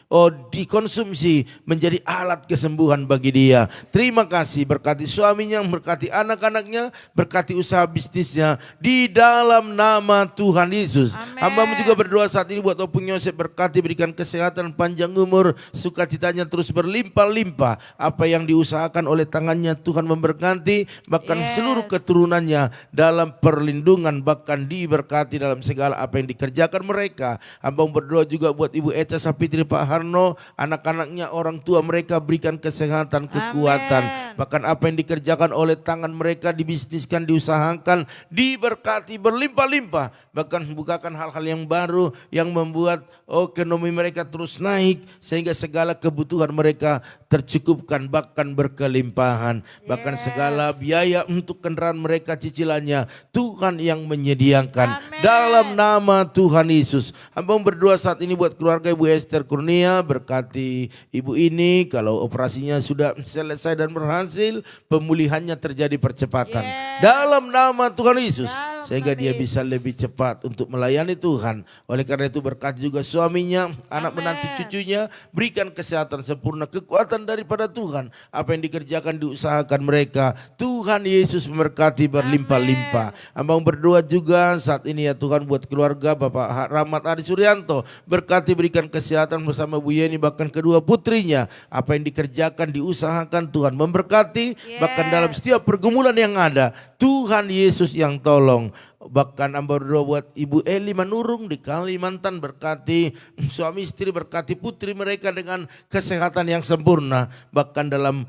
dikonsumsi menjadi alat kesembuhan bagi dia. Terima kasih, berkati suaminya, berkati anak-anaknya, berkati usaha bisnisnya. Di dalam nama Tuhan Yesus. Hamba-Mu juga berdoa saat ini buat Opung Yosef, berkati, berikan kesehatan, panjang umur, sukacitanya terus berlimpah-limpah. Apa yang diusahakan oleh tangannya Tuhan memberkati, bahkan seluruh keturunannya dalam perlindungan, bahkan diberkati dalam segala apa yang dikerjakan mereka. Hamba berdoa juga buat Ibu Eca Sapitri, Pak Harno, anak-anaknya, orang tua mereka, berikan kesehatan, kekuatan. Bahkan apa yang dikerjakan oleh tangan mereka, dibisniskan, diusahakan, diberkati berlimpah-limpah. Bahkan bukakan hal-hal yang baru yang membuat ekonomi mereka terus naik, sehingga segala kebutuhan mereka tercukupkan, bahkan berkelimpahan. Bahkan segala biaya untuk kendaraan mereka, cicilannya Tuhan yang menyediakan. Dalam nama Tuhan Yesus. Hamba berdoa saat ini buat keluarga Ibu Esther Kurnia, berkati ibu ini, kalau operasinya sudah selesai dan berhasil, pemulihannya terjadi percepatan. Dalam nama Tuhan Yesus. Sehingga dia bisa lebih cepat untuk melayani Tuhan. Oleh karena itu berkati juga suaminya, anak menantu cucunya, berikan kesehatan sempurna, kekuatan daripada Tuhan. Apa yang dikerjakan, diusahakan mereka, Tuhan Yesus memberkati berlimpah-limpah. Abang berdoa juga saat ini ya Tuhan buat keluarga Bapak Rahmat Adi Suryanto, berkati, berikan kesehatan bersama Bu Yeni, bahkan kedua putrinya. Apa yang dikerjakan, diusahakan, Tuhan memberkati. Bahkan dalam setiap pergumulan yang ada, Tuhan Yesus yang tolong. Bahkan hamba berdoa buat Ibu Eli Manurung di Kalimantan, berkati suami istri, berkati putri mereka dengan kesehatan yang sempurna. Bahkan dalam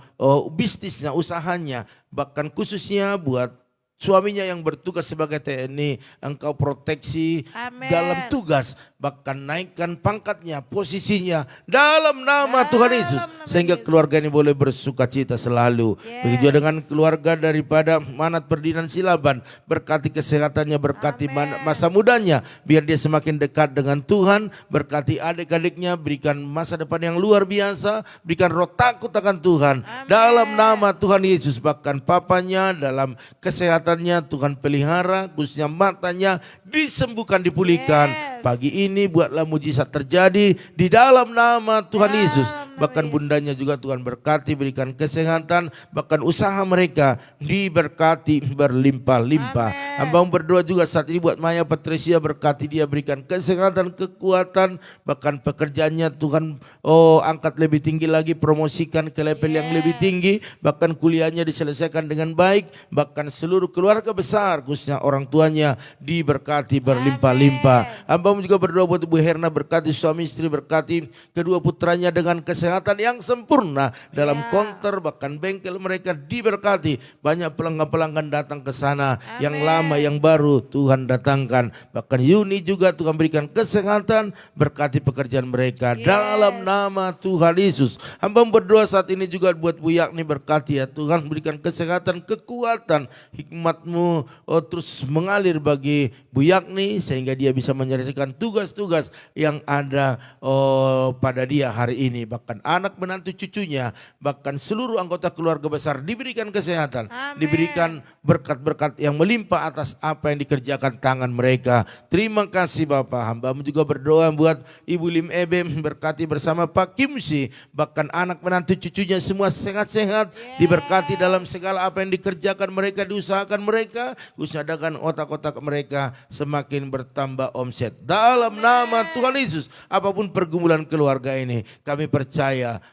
bisnisnya, usahanya, bahkan khususnya buat suaminya yang bertugas sebagai TNI, Engkau proteksi dalam tugas, bahkan naikkan pangkatnya, posisinya dalam nama Tuhan Yesus, sehingga keluarga ini boleh bersuka cita selalu. Begitu juga dengan keluarga daripada Manat Ferdinand Silaban, berkati kesehatannya, berkati masa mudanya, biar dia semakin dekat dengan Tuhan, berkati adik-adiknya, berikan masa depan yang luar biasa, berikan roh takut akan Tuhan. Dalam nama Tuhan Yesus, bahkan papanya dalam kesehatan Tuhan pelihara, khususnya matanya disembuhkan, dipulihkan. Pagi ini buatlah mujizat terjadi di dalam nama Tuhan Yesus. Bahkan bundanya juga Tuhan berkati, berikan kesehatan, bahkan usaha mereka diberkati berlimpah-limpah. Hamba berdoa juga saat ini buat Maya Patricia, berkati dia, berikan kesehatan, kekuatan, bahkan pekerjaannya Tuhan angkat lebih tinggi lagi, promosikan ke level yang lebih tinggi, bahkan kuliahnya diselesaikan dengan baik, bahkan seluruh keluarga besar khususnya orang tuanya diberkati berlimpah-limpah. Hamba juga berdoa buat Ibu Herna, berkati suami istri, berkati kedua putranya dengan kesehatan yang sempurna dalam konter, bahkan bengkel mereka diberkati. Banyak pelanggan-pelanggan datang ke sana, yang lama yang baru Tuhan datangkan. Bahkan Yuni juga Tuhan berikan kesehatan, berkati pekerjaan mereka dalam nama Tuhan Yesus. Hamba berdoa saat ini juga buat Bu Yakni, berkati ya Tuhan, berikan kesehatan, kekuatan, hikmat-Mu terus mengalir bagi Bu Yakni, sehingga dia bisa menyelesaikan tugas-tugas yang ada pada dia hari ini. Bahkan anak menantu cucunya, bahkan seluruh anggota keluarga besar diberikan kesehatan, diberikan berkat-berkat yang melimpah atas apa yang dikerjakan tangan mereka. Terima kasih Bapak. Hamba-Mu juga berdoa buat Ibu Lim Ebe, berkati bersama Pak Kimsi, bahkan anak menantu cucunya semua sehat-sehat, diberkati dalam segala apa yang dikerjakan mereka, diusahakan mereka, usahakan otak-otak mereka semakin bertambah omset. Dalam nama Tuhan Yesus, apapun pergumulan keluarga ini, kami percaya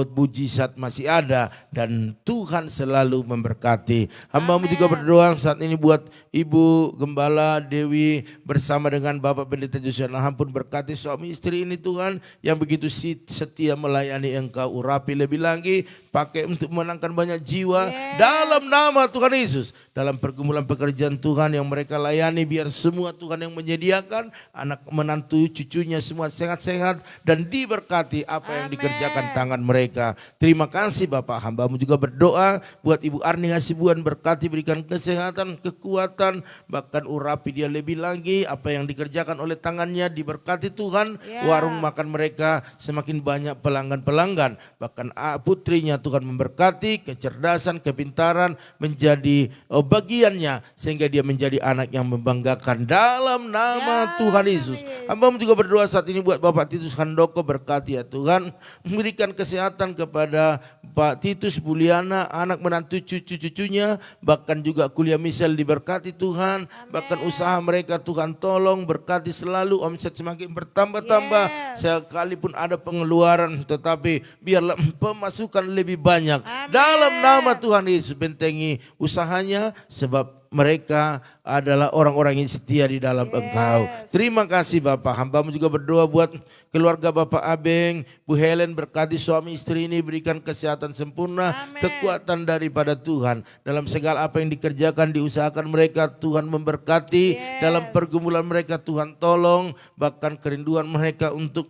mujizat masih ada dan Tuhan selalu memberkati. Hamba-Mu juga berdoa saat ini buat Ibu Gembala Dewi bersama dengan Bapak Pendeta Joshua Naham, pun berkati suami istri ini Tuhan yang begitu setia melayani Engkau, urapi lebih lagi, pakai untuk menangkan banyak jiwa dalam nama Tuhan Yesus. Dalam pergumulan pekerjaan Tuhan yang mereka layani, biar semua Tuhan yang menyediakan, anak menantu cucunya semua sehat-sehat dan diberkati apa yang dikerjakan dikerjakan tangan mereka. Terima kasih Bapak, hamba-Mu juga berdoa buat Ibu Arni Hasibuan, berkati, berikan kesehatan, kekuatan, bahkan urapi dia lebih lagi. Apa yang dikerjakan oleh tangannya diberkati Tuhan. Warung makan mereka semakin banyak pelanggan-pelanggan. Bahkan putrinya Tuhan memberkati, kecerdasan, kepintaran menjadi bagiannya, sehingga dia menjadi anak yang membanggakan dalam nama Tuhan Yesus. Hamba-Mu juga berdoa saat ini buat Bapak Titus Handoko, berkati ya Tuhan, memberikan kesehatan kepada Pak Titus Buliana, anak menantu cucu-cucunya, bahkan juga kuliah misal diberkati Tuhan. Bahkan usaha mereka Tuhan tolong, berkati selalu, omset semakin bertambah-tambah. Sekalipun ada pengeluaran, tetapi biarlah pemasukan lebih banyak. Dalam nama Tuhan Yesus, bentengi usahanya, sebab mereka adalah orang-orang yang setia di dalam Engkau. Terima kasih Bapak. Hamba-Mu juga berdoa buat keluarga Bapak Abeng, Bu Helen, berkati suami istri ini, berikan kesehatan sempurna, kekuatan daripada Tuhan. Dalam segala apa yang dikerjakan, diusahakan mereka, Tuhan memberkati. Dalam pergumulan mereka Tuhan tolong, bahkan kerinduan mereka untuk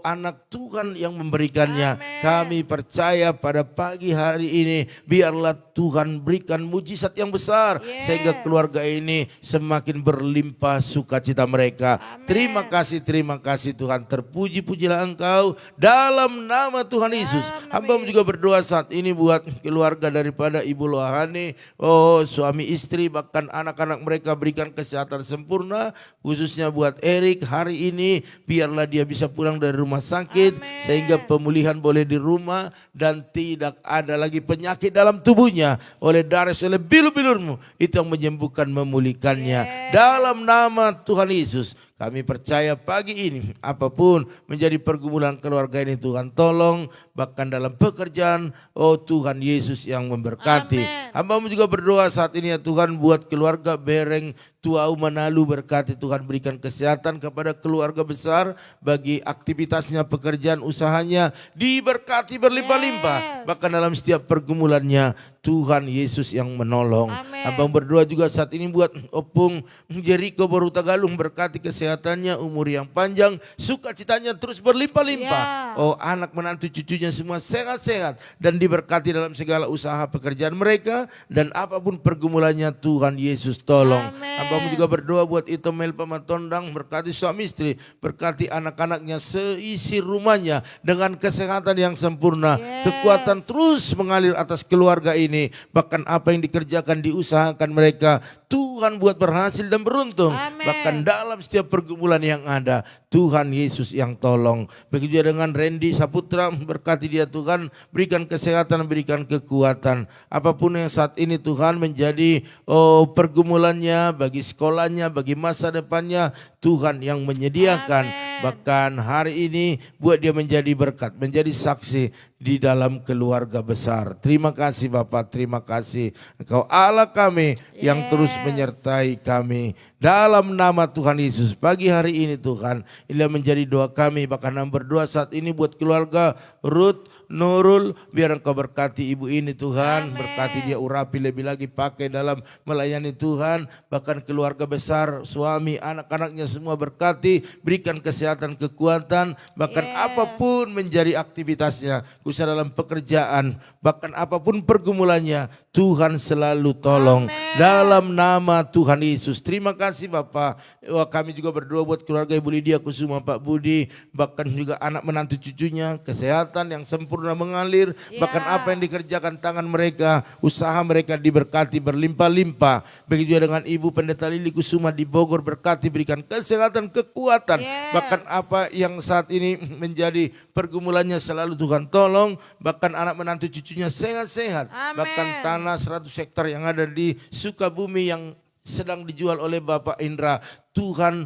anak Tuhan yang memberikannya. Kami percaya pada pagi hari ini, biarlah Tuhan berikan mujizat yang besar, sehingga keluarga ini semakin berlimpah sukacita mereka. Terima kasih Tuhan. Terpuji-pujilah Engkau dalam nama Tuhan Yesus. Hamba-Mu juga berdoa saat ini buat keluarga daripada Ibu Lohani, suami istri, bahkan anak-anak mereka, berikan kesehatan sempurna, khususnya buat Erik hari ini, biarlah dia bisa pulang dari rumah sakit, sehingga pemulihan boleh di rumah dan tidak ada lagi penyakit dalam tubuhnya. Oleh darah, oleh bilu-bilur-Mu, itu yang menyembuhkan, memulihkannya. Dalam nama Tuhan Yesus, kami percaya pagi ini apapun menjadi pergumulan keluarga ini, Tuhan tolong, bahkan dalam pekerjaan, Tuhan Yesus yang memberkati. Hamba-Mu juga berdoa saat ini ya Tuhan buat keluarga Bereng Tuau Manalu, berkati Tuhan, berikan kesehatan kepada keluarga besar, bagi aktivitasnya, pekerjaan, usahanya diberkati berlimpah-limpah, bahkan dalam setiap pergumulannya Tuhan Yesus yang menolong. Hamba berdoa juga saat ini buat Opung Jericho Baru Tagalung, berkati kesehatannya, umur yang panjang, sukacitanya terus berlimpah-limpah. Anak menantu cucunya semua sehat-sehat dan diberkati dalam segala usaha pekerjaan mereka, dan apapun pergumulannya Tuhan Yesus tolong. Hamba-Mu juga berdoa buat Itomel Pamatondang, berkati suami istri, berkati anak-anaknya, seisi rumahnya dengan kesehatan yang sempurna. Kekuatan terus mengalir atas keluarga ini, bahkan apa yang dikerjakan, diusahakan mereka, Tuhan buat berhasil dan beruntung. Bahkan dalam setiap pergumulan yang ada, Tuhan Yesus yang tolong. Begitu juga dengan Randy Saputra, berkati dia Tuhan, berikan kesehatan, berikan kekuatan. Apapun yang saat ini Tuhan menjadi pergumulannya, bagi sekolahnya, bagi masa depannya, Tuhan yang menyediakan. Bahkan hari ini buat dia menjadi berkat, menjadi saksi di dalam keluarga besar. Terima kasih Bapak, terima kasih. Engkau Allah kami yang terus menyertai kami. Dalam nama Tuhan Yesus, pagi hari ini Tuhan, inilah menjadi doa kami. Bahkan berdoa saat ini buat keluarga Ruth Nurul, biar Engkau berkati ibu ini Tuhan, berkati dia, urapi lebih lagi, pakai dalam melayani Tuhan. Bahkan keluarga besar, suami, anak-anaknya semua berkati, berikan kesehatan, kekuatan, bahkan apapun menjadi aktivitasnya, khususnya dalam pekerjaan, bahkan apapun pergumulannya, Tuhan selalu tolong. Dalam nama Tuhan Yesus, terima kasih Bapak. Kami juga berdoa buat keluarga Ibu Lydia Kusuma, Pak Budi, bahkan juga anak menantu cucunya, kesehatan yang sempurna mengalir, bahkan apa yang dikerjakan tangan mereka, usaha mereka diberkati berlimpah-limpah. Begitu juga dengan Ibu Pendeta Lili Kusuma di Bogor, berkati, berikan kesehatan, kekuatan, bahkan apa yang saat ini menjadi pergumulannya selalu Tuhan tolong, bahkan anak menantu cucunya sehat-sehat, bahkan tanah 100 hektar yang ada di Sukabumi yang sedang dijual oleh Bapak Indra, Tuhan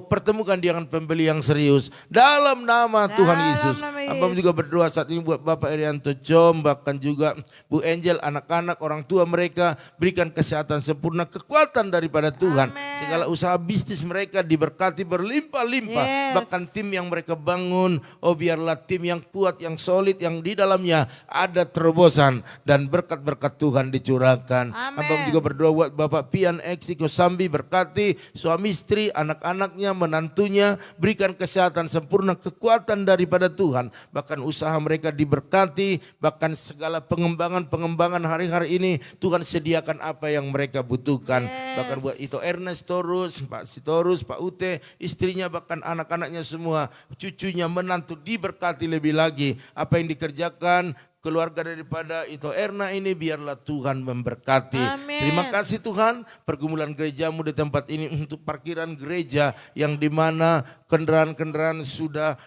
pertemukan dia dengan pembeli yang serius. Dalam nama Tuhan Yesus. Hamba juga berdoa saat ini buat Bapak Irianto Jom, bahkan juga Bu Angel, anak-anak, orang tua mereka, berikan kesehatan sempurna, kekuatan daripada Tuhan. Segala usaha bisnis mereka diberkati berlimpah-limpah. Bahkan tim yang mereka bangun, biarlah tim yang kuat, yang solid, yang di dalamnya ada terobosan dan berkat-berkat Tuhan dicurahkan. Hamba juga berdoa buat Bapak Pian Eksiko Sambi, berkati suami istri istri, anak-anaknya, menantunya, berikan kesehatan sempurna, kekuatan daripada Tuhan. Bahkan usaha mereka diberkati, bahkan segala pengembangan hari-hari ini Tuhan sediakan apa yang mereka butuhkan. Bahkan buat itu Ernest Torus, Pak Sitorus, Pak Ute, istrinya bahkan anak-anaknya semua, cucunya, menantu diberkati lebih lagi. Apa yang dikerjakan keluarga daripada itu Erna ini biarlah Tuhan memberkati. Amin. Terima kasih Tuhan, pergumulan gerejamu di tempat ini untuk parkiran gereja yang dimana kendaraan-kendaraan sudah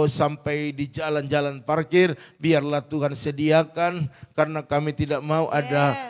sampai di jalan-jalan parkir, biarlah Tuhan sediakan karena kami tidak mau ada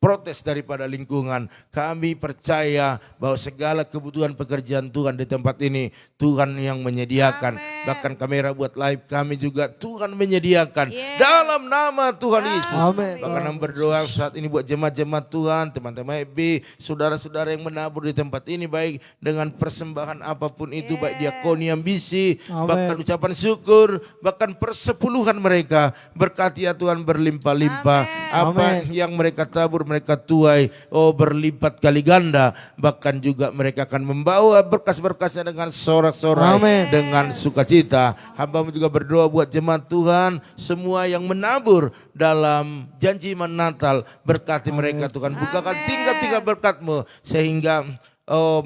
protes daripada lingkungan. Kami percaya bahwa segala kebutuhan pekerjaan Tuhan di tempat ini Tuhan yang menyediakan. Amen. Bahkan kamera buat live kami juga Tuhan menyediakan. Yes. Dalam nama Tuhan Yesus. Amen. Bahkan kami berdoa saat ini buat jemaat-jemaat Tuhan, teman-teman FB, saudara-saudara yang menabur di tempat ini baik dengan persembahan apapun itu, baik diakoni yang bisi, Amen. bahkan ucapan syukur, bahkan persepuluhan mereka. Berkati ya Tuhan berlimpah-limpah. Apa Amen. yang mereka tabur mereka tuai berlipat kali ganda, bahkan juga mereka akan membawa berkas-berkasnya dengan sorak-sorai, Amen. dengan sukacita. Hamba juga berdoa buat jemaat Tuhan semua yang menabur dalam janji iman Natal, berkati mereka Tuhan, bukakan tingkat-tingkat berkat-Mu sehingga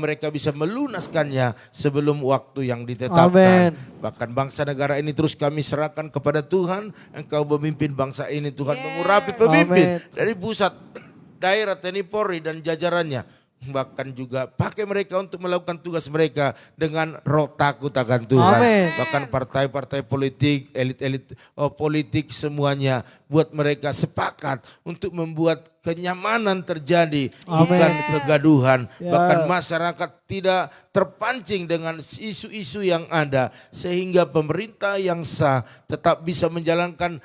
mereka bisa melunaskannya sebelum waktu yang ditetapkan. Amen. Bahkan bangsa negara ini terus kami serahkan kepada Tuhan. Engkau memimpin bangsa ini Tuhan, mengurapi pemimpin Amen. dari pusat, daerah, TNI Polri dan jajarannya. Bahkan juga pakai mereka untuk melakukan tugas mereka dengan roh takut akan Tuhan. Amen. Bahkan partai-partai politik, elit-elit politik semuanya, buat mereka sepakat untuk membuat kenyamanan terjadi, bukan Amen. kegaduhan. Ya. Bahkan masyarakat tidak terpancing dengan isu-isu yang ada, sehingga pemerintah yang sah tetap bisa menjalankan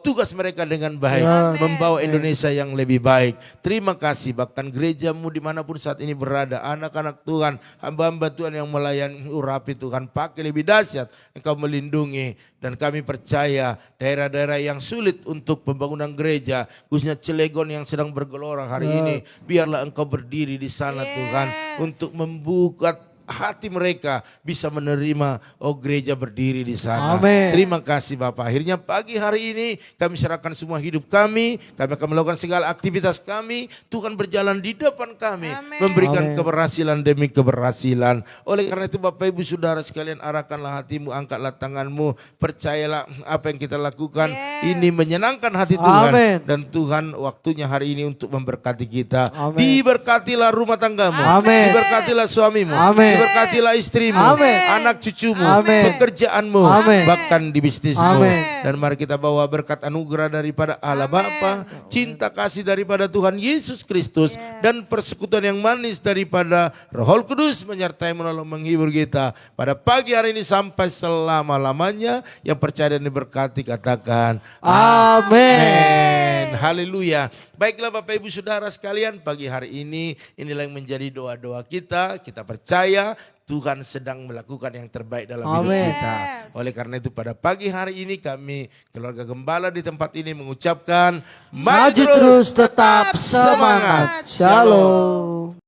tugas mereka dengan baik, membawa Indonesia yang lebih baik. Terima kasih. Bahkan gerejamu dimanapun saat ini berada, anak-anak Tuhan, hamba-hamba Tuhan yang melayani, urapi Tuhan, pakai lebih dahsyat, Engkau melindungi. Dan kami percaya daerah-daerah yang sulit untuk pembangunan gereja, khususnya Cilegon yang sedang bergelora hari ini, biarlah Engkau berdiri di sana Tuhan, untuk membuka hati mereka bisa menerima gereja berdiri di sana. Amin. Terima kasih Bapak. Akhirnya pagi hari ini kami serahkan semua hidup kami akan melakukan segala aktivitas kami. Tuhan berjalan di depan kami, Amin. memberikan Amin. keberhasilan demi keberhasilan. Oleh karena itu Bapak Ibu Saudara sekalian, arahkanlah hatimu, angkatlah tanganmu, percayalah apa yang kita lakukan ini menyenangkan hati Tuhan. Amin. Dan Tuhan waktunya hari ini untuk memberkati kita. Amin. Diberkatilah rumah tanggamu, Amin. diberkatilah suamimu, Amin. diberkatilah istrimu, Amin. anak cucumu, Amin. pekerjaanmu, Amin. bahkan di bisnismu. Amin. Dan mari kita bawa berkat anugerah daripada Allah Bapa, cinta kasih daripada Tuhan Yesus Kristus, dan persekutuan yang manis daripada Roh Kudus menyertai menolong menghibur kita pada pagi hari ini sampai selama-lamanya. Yang percaya dan diberkati katakan Amin. Haleluya. Baiklah Bapak Ibu Saudara sekalian, pagi hari ini inilah yang menjadi doa-doa kita. Kita percaya Tuhan sedang melakukan yang terbaik dalam hidup Amin. kita. Oleh karena itu pada pagi hari ini kami keluarga gembala di tempat ini mengucapkan Maju terus tetap semangat. Shalom.